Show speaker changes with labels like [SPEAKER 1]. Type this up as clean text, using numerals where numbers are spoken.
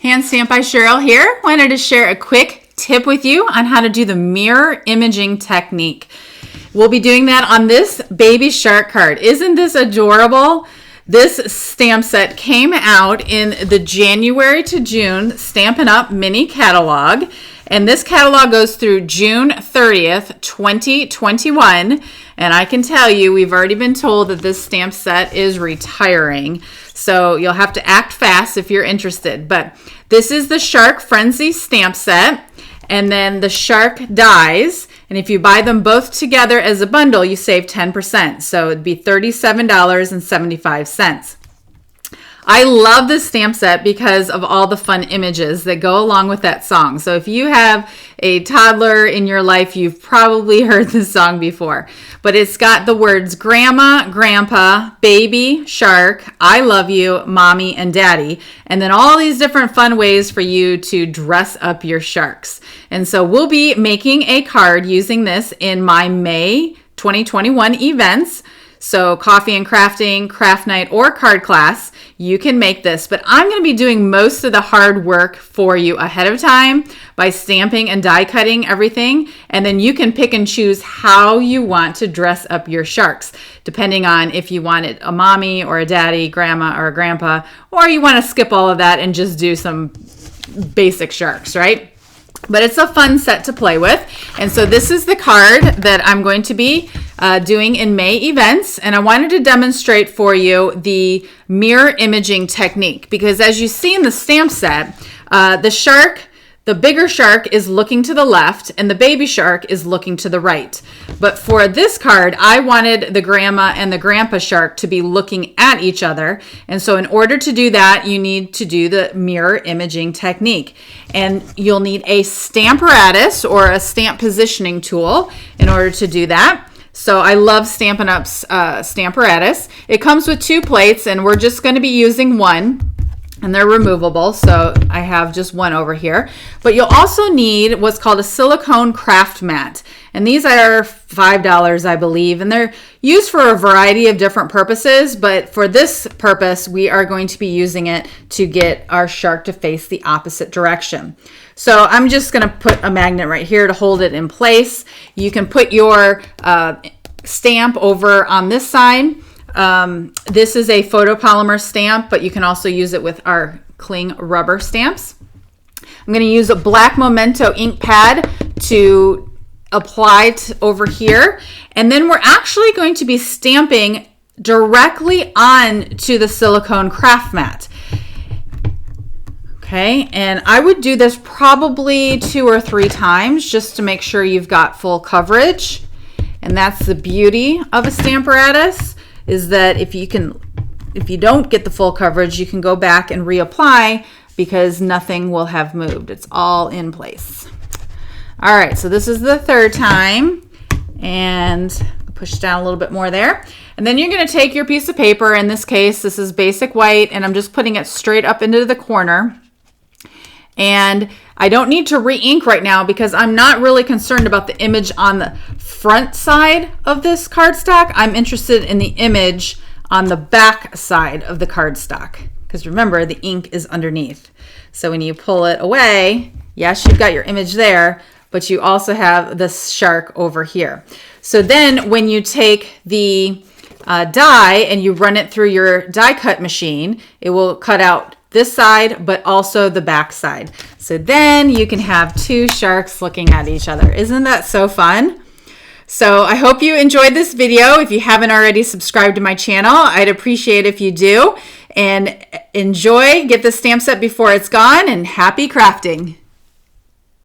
[SPEAKER 1] Hand Stamp by Cheryl here. Wanted to share a quick tip with you on how to do the mirror imaging technique. We'll be doing that on this baby shark card. Isn't this adorable? This stamp set came out in the January to June Stampin' Up! Mini catalog. And this catalog goes through June 30th, 2021. And I can tell you, we've already been told that this stamp set is retiring. So you'll have to act fast if you're interested. But this is the Shark Frenzy stamp set. And then the Shark dies. And if you buy them both together as a bundle, you save 10%. So it'd be $37.75. I love this stamp set because of all the fun images that go along with that song. So if you have a toddler in your life, you've probably heard this song before. But it's got the words Grandma, Grandpa, Baby, Shark, I love you, Mommy, and Daddy. And then all these different fun ways for you to dress up your sharks. And so we'll be making a card using this in my May 2021 events. So coffee and crafting, craft night, or card class, you can make this. But I'm going to be doing most of the hard work for you ahead of time by stamping and die cutting everything. And then you can pick and choose how you want to dress up your sharks, depending on if you want it a mommy or a daddy, grandma or a grandpa, or you want to skip all of that and just do some basic sharks, right? But it's a fun set to play with. And so this is the card that I'm going to be doing in May events. And I wanted to demonstrate for you the mirror imaging technique. Because as you see in the stamp set, the bigger shark is looking to the left and the baby shark is looking to the right. But for this card, I wanted the grandma and the grandpa shark to be looking at each other. And so in order to do that, you need to do the mirror imaging technique. And you'll need a Stamparatus or a stamp positioning tool in order to do that. So I love Stampin' Up's Stamparatus. It comes with 2 plates and we're just going to be using one. And they're removable, so I have just one over here. But you'll also need what's called a silicone craft mat. And these are $5, I believe. And they're used for a variety of different purposes. But for this purpose, we are going to be using it to get our shark to face the opposite direction. So I'm just going to put a magnet right here to hold it in place. You can put your stamp over on this side. This is a photopolymer stamp, but you can also use it with our cling rubber stamps. I'm going to use a black Memento ink pad to apply it over here. And then we're actually going to be stamping directly onto the silicone craft mat. Okay, and I would do this probably 2 or 3 times just to make sure you've got full coverage. And that's the beauty of a Stamparatus, is that if you don't get the full coverage, you can go back and reapply because nothing will have moved. It's all in place. All right, so this is the 3rd time, and push down a little bit more there. And then you're going to take your piece of paper. In this case, this is basic white, and I'm just putting it straight up into the corner. And I don't need to re-ink right now because I'm not really concerned about the image on the front side of this cardstock. I'm interested in the image on the back side of the cardstock. Because remember, the ink is underneath. So when you pull it away, yes, you've got your image there, but you also have this shark over here. So then when you take the die and you run it through your die cut machine, it will cut out this side, but also the back side. So then you can have 2 sharks looking at each other. Isn't that so fun? So I hope you enjoyed this video. If you haven't already subscribed to my channel, I'd appreciate if you do. And enjoy, get the stamp set before it's gone, and happy crafting.